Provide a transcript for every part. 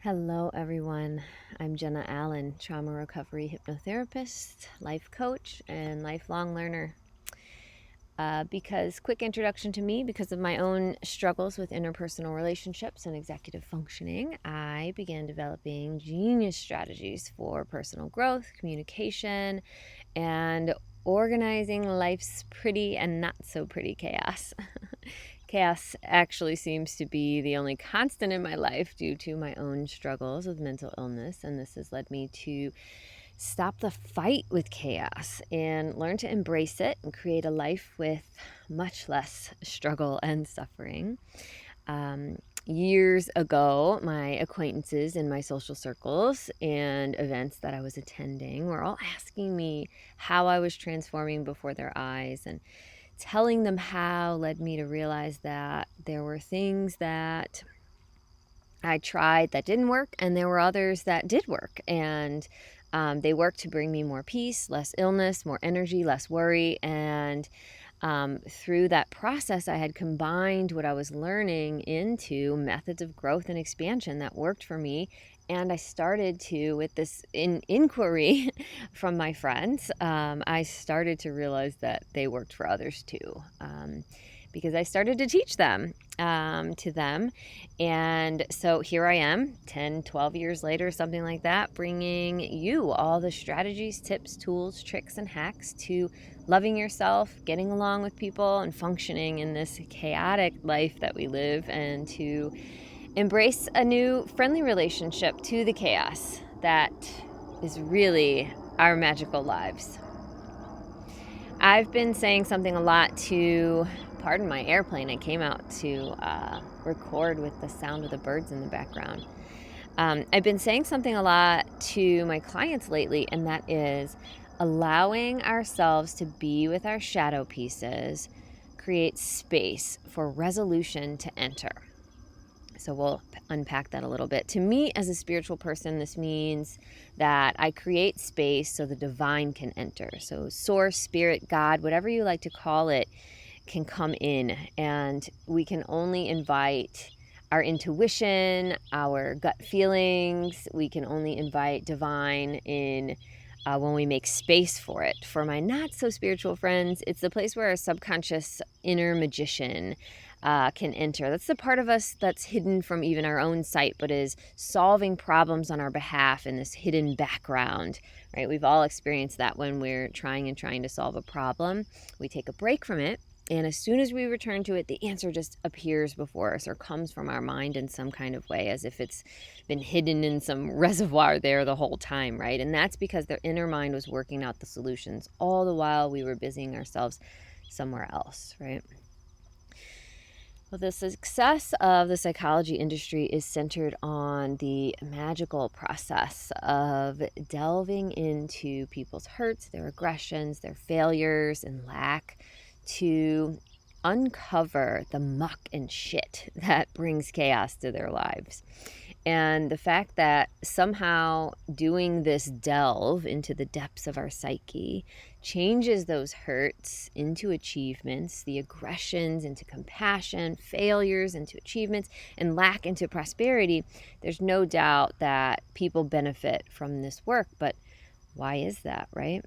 Hello, everyone. I'm Jenna Allen, trauma recovery hypnotherapist, life coach, and lifelong learner. Quick introduction to me, because of my own struggles with interpersonal relationships and executive functioning, I began developing genius strategies for personal growth, communication, and organizing life's pretty and not so pretty chaos. Chaos actually seems to be the only constant in my life due to my own struggles with mental illness, and this has led me to stop the fight with chaos and learn to embrace it and create a life with much less struggle and suffering. Years ago, my acquaintances in my social circles and events that I was attending were all asking me how I was transforming before their eyes, and telling them how led me to realize that there were things that I tried that didn't work, and there were others that did work. And they worked to bring me more peace, less illness, more energy, less worry. And through that process, I had combined what I was learning into methods of growth and expansion that worked for me. And I started to, with this inquiry from my friends, I started to realize that they worked for others too. Because I started to teach them to them. And so here I am, 10, 12 years later, something like that, bringing you all the strategies, tips, tools, tricks, and hacks to loving yourself, getting along with people, and functioning in this chaotic life that we live, and to embrace a new friendly relationship to the chaos that is really our magical lives. I've been saying something a lot to, pardon my airplane, I came out to record with the sound of the birds in the background. I've been saying something a lot to my clients lately, and that is allowing ourselves to be with our shadow pieces creates space for resolution to enter. So we'll unpack that a little bit. To me, as a spiritual person, this means that I create space so the divine can enter. So source, spirit, God, whatever you like to call it, can come in, and we can only invite our intuition, our gut feelings. We can only invite divine in when we make space for it. For my not so spiritual friends, it's the place where our subconscious inner magician can enter. That's the part of us that's hidden from even our own sight, but is solving problems on our behalf in this hidden background, right? We've all experienced that when we're trying to solve a problem. We take a break from it, and as soon as we return to it, the answer just appears before us, or comes from our mind in some kind of way, as if it's been hidden in some reservoir there the whole time, right? And that's because their inner mind was working out the solutions all the while we were busying ourselves somewhere else, right? Well, the success of the psychology industry is centered on the magical process of delving into people's hurts, their aggressions, their failures, and lack, to uncover the muck and shit that brings chaos to their lives. And the fact that somehow doing this delve into the depths of our psyche changes those hurts into achievements, the aggressions into compassion, failures into achievements, and lack into prosperity, there's no doubt that people benefit from this work. But why is that, right?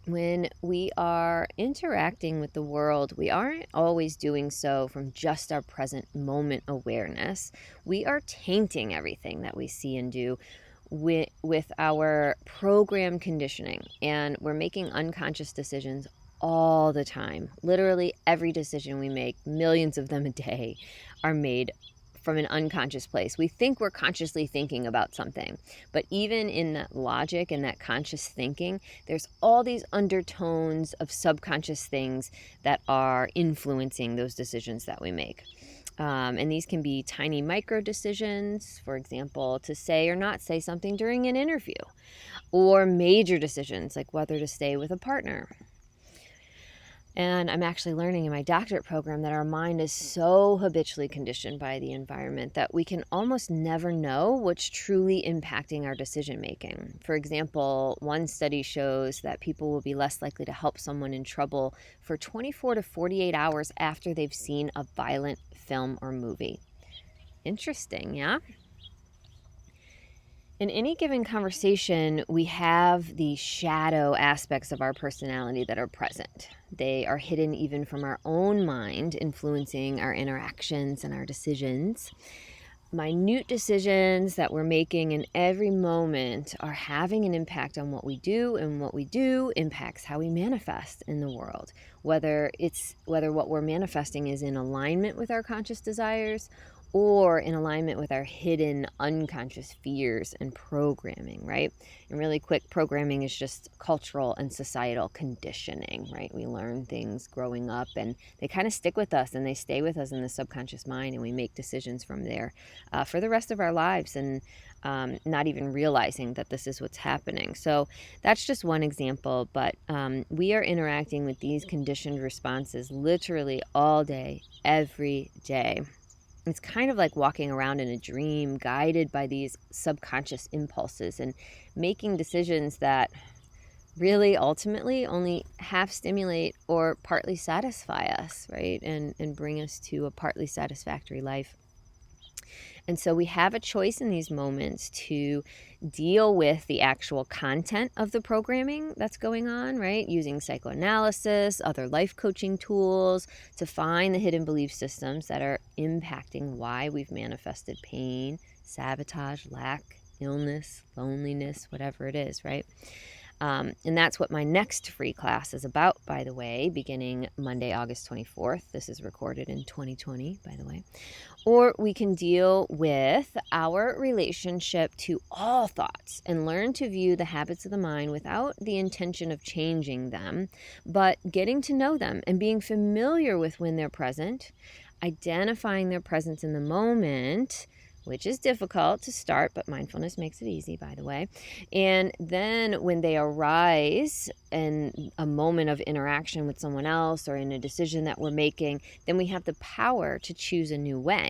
When we are interacting with the world, we aren't always doing so from just our present moment awareness. We are tainting everything that we see and do with our program conditioning, and we're making unconscious decisions all the time. Literally every decision we make, millions of them a day, are made from an unconscious place. We think we're consciously thinking about something, but even in that logic and that conscious thinking, there's all these undertones of subconscious things that are influencing those decisions that we make. And these can be tiny micro decisions, for example, to say or not say something during an interview, or major decisions like whether to stay with a partner. And I'm actually learning in my doctorate program that our mind is so habitually conditioned by the environment that we can almost never know what's truly impacting our decision making. For example, one study shows that people will be less likely to help someone in trouble for 24 to 48 hours after they've seen a violent film or movie. Interesting, yeah? In any given conversation, we have the shadow aspects of our personality that are present. They are hidden even from our own mind, influencing our interactions and our decisions. Minute decisions that we're making in every moment are having an impact on what we do, and what we do impacts how we manifest in the world. Whether what we're manifesting is in alignment with our conscious desires or in alignment with our hidden unconscious fears and programming, right? And really quick, programming is just cultural and societal conditioning, right? We learn things growing up and they kind of stick with us and they stay with us in the subconscious mind, and we make decisions from there for the rest of our lives, and not even realizing that this is what's happening. So that's just one example, but we are interacting with these conditioned responses literally all day, every day. It's kind of like walking around in a dream, guided by these subconscious impulses and making decisions that really ultimately only half stimulate or partly satisfy us, right? And bring us to a partly satisfactory life. And so we have a choice in these moments to deal with the actual content of the programming that's going on, right? Using psychoanalysis, other life coaching tools to find the hidden belief systems that are impacting why we've manifested pain, sabotage, lack, illness, loneliness, whatever it is, right? And that's what my next free class is about, by the way, beginning Monday, August 24th. This is recorded in 2020, by the way. Or we can deal with our relationship to all thoughts and learn to view the habits of the mind without the intention of changing them, but getting to know them and being familiar with when they're present, identifying their presence in the moment, which is difficult to start, but mindfulness makes it easy, by the way. And then when they arise in a moment of interaction with someone else or in a decision that we're making, then we have the power to choose a new way.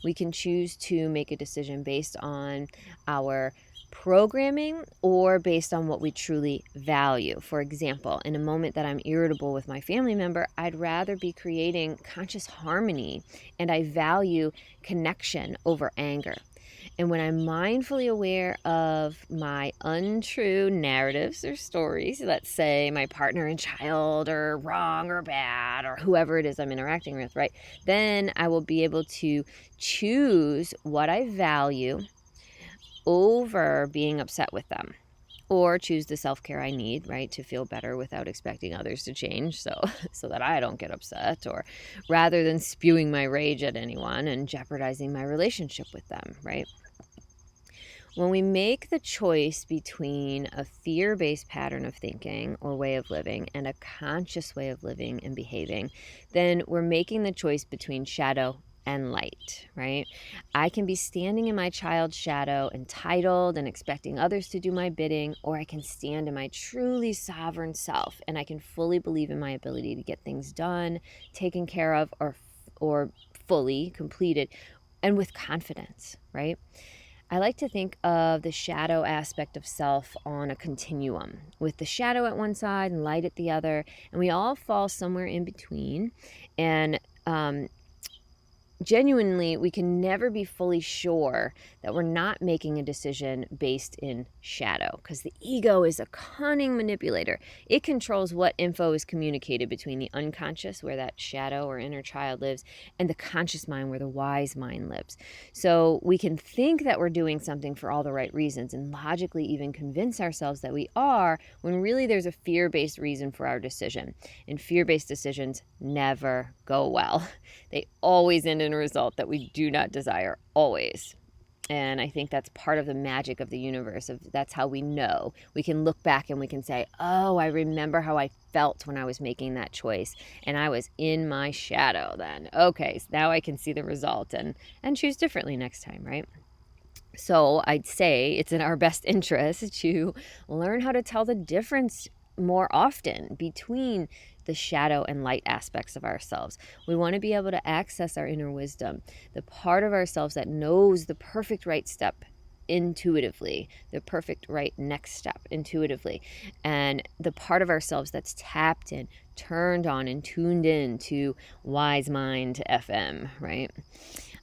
We can choose to make a decision based on our programming or based on what we truly value. For example, in a moment that I'm irritable with my family member, I'd rather be creating conscious harmony, and I value connection over anger. And when I'm mindfully aware of my untrue narratives or stories, let's say my partner and child are wrong or bad or whoever it is I'm interacting with, right? Then I will be able to choose what I value over being upset with them, or choose the self-care I need, right, to feel better without expecting others to change, so that I don't get upset, or rather than spewing my rage at anyone and jeopardizing my relationship with them, right? When we make the choice between a fear-based pattern of thinking or way of living and a conscious way of living and behaving, then we're making the choice between shadow and light, right? I can be standing in my child's shadow, entitled and expecting others to do my bidding, or I can stand in my truly sovereign self and I can fully believe in my ability to get things done, taken care of, or fully completed, and with confidence, right? I like to think of the shadow aspect of self on a continuum, with the shadow at one side and light at the other, and we all fall somewhere in between. And genuinely, we can never be fully sure that we're not making a decision based in shadow, because the ego is a cunning manipulator. It controls what info is communicated between the unconscious, where that shadow or inner child lives, and the conscious mind, where the wise mind lives. So we can think that we're doing something for all the right reasons and logically even convince ourselves that we are, when really there's a fear-based reason for our decision. And fear-based decisions never go well. They always end in a result that we do not desire, always. And I think that's part of the magic of the universe. That's how we know. We can look back and we can say, oh, I remember how I felt when I was making that choice. And I was in my shadow then. Okay, so now I can see the result and choose differently next time, right? So I'd say it's in our best interest to learn how to tell the difference more often between the shadow and light aspects of ourselves. We want to be able to access our inner wisdom, the part of ourselves that knows the perfect right step intuitively, the perfect right next step intuitively, and the part of ourselves that's tapped in, turned on, and tuned in to Wise Mind FM, right?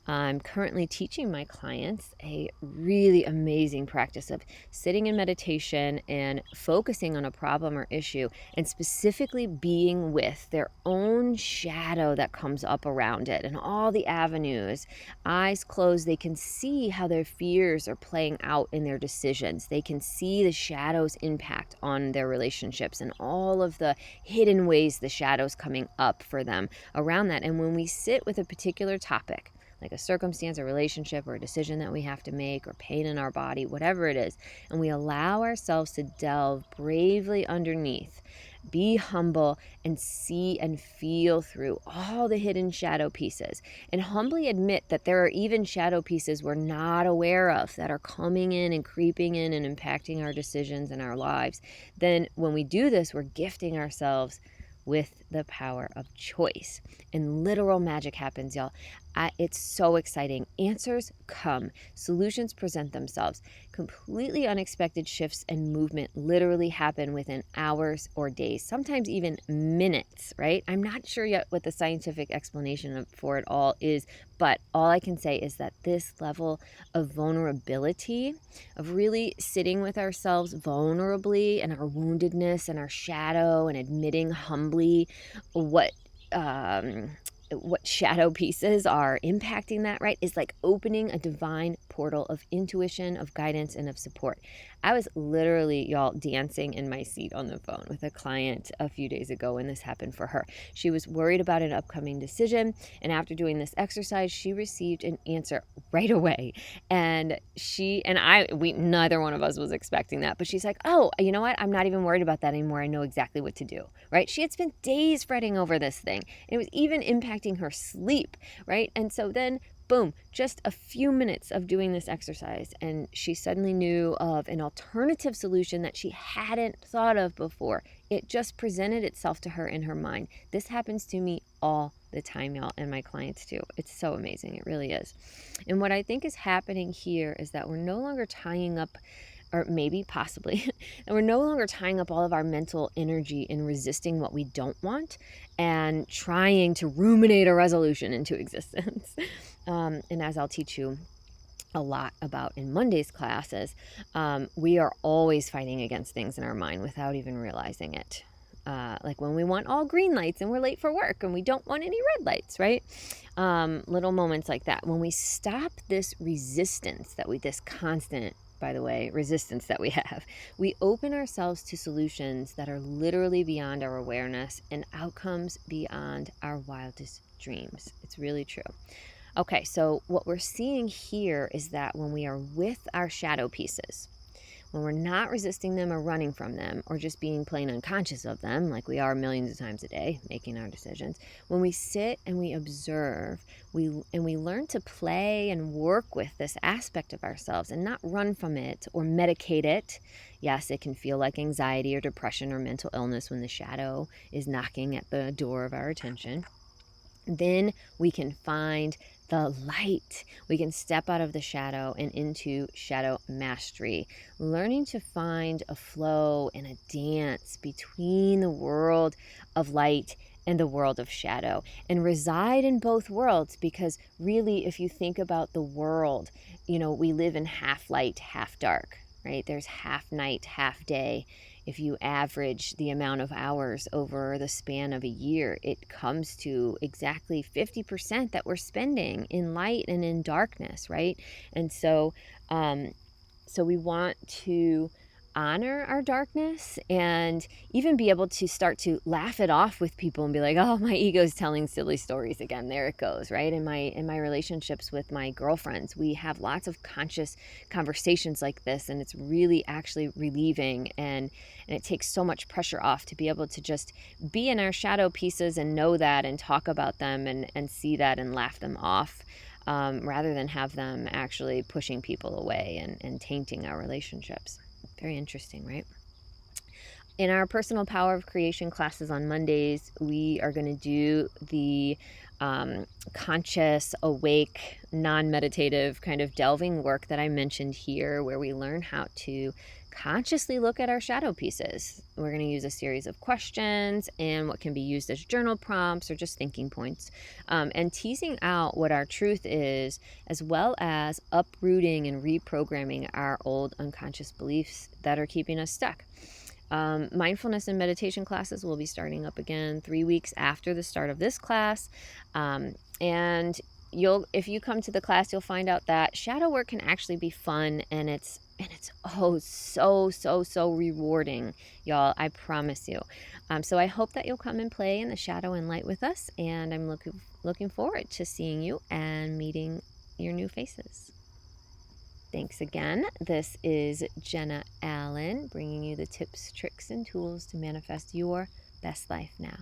I'm currently teaching my clients a really amazing practice of sitting in meditation and focusing on a problem or issue, and specifically being with their own shadow that comes up around it and all the avenues. Eyes closed, they can see how their fears are playing out in their decisions. They can see the shadow's impact on their relationships and all of the hidden ways the shadow's coming up for them around that. And when we sit with a particular topic, like a circumstance, a relationship, or a decision that we have to make, or pain in our body, whatever it is, and we allow ourselves to delve bravely underneath, be humble, and see and feel through all the hidden shadow pieces, and humbly admit that there are even shadow pieces we're not aware of that are coming in and creeping in and impacting our decisions and our lives, then when we do this, we're gifting ourselves with the power of choice. And literal magic happens, y'all. It's so exciting. Answers come. Solutions present themselves. Completely unexpected shifts and movement literally happen within hours or days, sometimes even minutes, right? I'm not sure yet what the scientific explanation for it all is, but all I can say is that this level of vulnerability, of really sitting with ourselves vulnerably and our woundedness and our shadow, and admitting humbly what shadow pieces are impacting that, right, is like opening a divine portal of intuition, of guidance, and of support. I was literally, y'all, dancing in my seat on the phone with a client a few days ago when this happened for her. She was worried about an upcoming decision, and after doing this exercise, she received an answer right away. And neither one of us was expecting that, but she's like, oh, you know what? I'm not even worried about that anymore. I know exactly what to do, right? She had spent days fretting over this thing. It was even impacting her sleep, right? And so then, boom, just a few minutes of doing this exercise, and she suddenly knew of an alternative solution that she hadn't thought of before. It just presented itself to her in her mind. This happens to me all the time, y'all, and my clients too. It's so amazing. It really is. And what I think is happening here is that we're no longer tying up, or maybe possibly, and we're no longer tying up all of our mental energy in resisting what we don't want and trying to ruminate a resolution into existence. And as I'll teach you a lot about in Monday's classes, we are always fighting against things in our mind without even realizing it. Like when we want all green lights and we're late for work and we don't want any red lights, right? Little moments like that. When we stop this resistance this constant, by the way, resistance that we have, we open ourselves to solutions that are literally beyond our awareness and outcomes beyond our wildest dreams. It's really true. Okay, so what we're seeing here is that when we are with our shadow pieces, when we're not resisting them or running from them or just being plain unconscious of them, like we are millions of times a day making our decisions, when we sit and we observe, we learn to play and work with this aspect of ourselves and not run from it or medicate it. Yes, it can feel like anxiety or depression or mental illness when the shadow is knocking at the door of our attention. Then we can find the light. We can step out of the shadow and into shadow mastery, learning to find a flow and a dance between the world of light and the world of shadow, and reside in both worlds. Because really, if you think about the world, we live in half light, half dark, right? There's half night, half day. If you average the amount of hours over the span of a year, it comes to exactly 50% that we're spending in light and in darkness, right? And so we want to honor our darkness and even be able to start to laugh it off with people and be like, oh, my ego's telling silly stories again. There it goes, right? In my relationships with my girlfriends, we have lots of conscious conversations like this, and it's really actually relieving, and it takes so much pressure off to be able to just be in our shadow pieces and know that and talk about them and see that and laugh them off. Rather than have them actually pushing people away and tainting our relationships. Very interesting, right? In our personal power of creation classes on Mondays, we are going to do the conscious, awake, non-meditative kind of delving work that I mentioned here, where we learn how to consciously look at our shadow pieces. We're going to use a series of questions and what can be used as journal prompts or just thinking points, and teasing out what our truth is, as well as uprooting and reprogramming our old unconscious beliefs that are keeping us stuck. Mindfulness and meditation classes will be starting up again 3 weeks after the start of this class. And if you come to the class, you'll find out that shadow work can actually be fun, and it's oh so rewarding, y'all. I promise you. So I hope that you'll come and play in the shadow and light with us, and I'm looking forward to seeing you and meeting your new faces. Thanks again. This is Jenna Allen, bringing you the tips, tricks, and tools to manifest your best life now.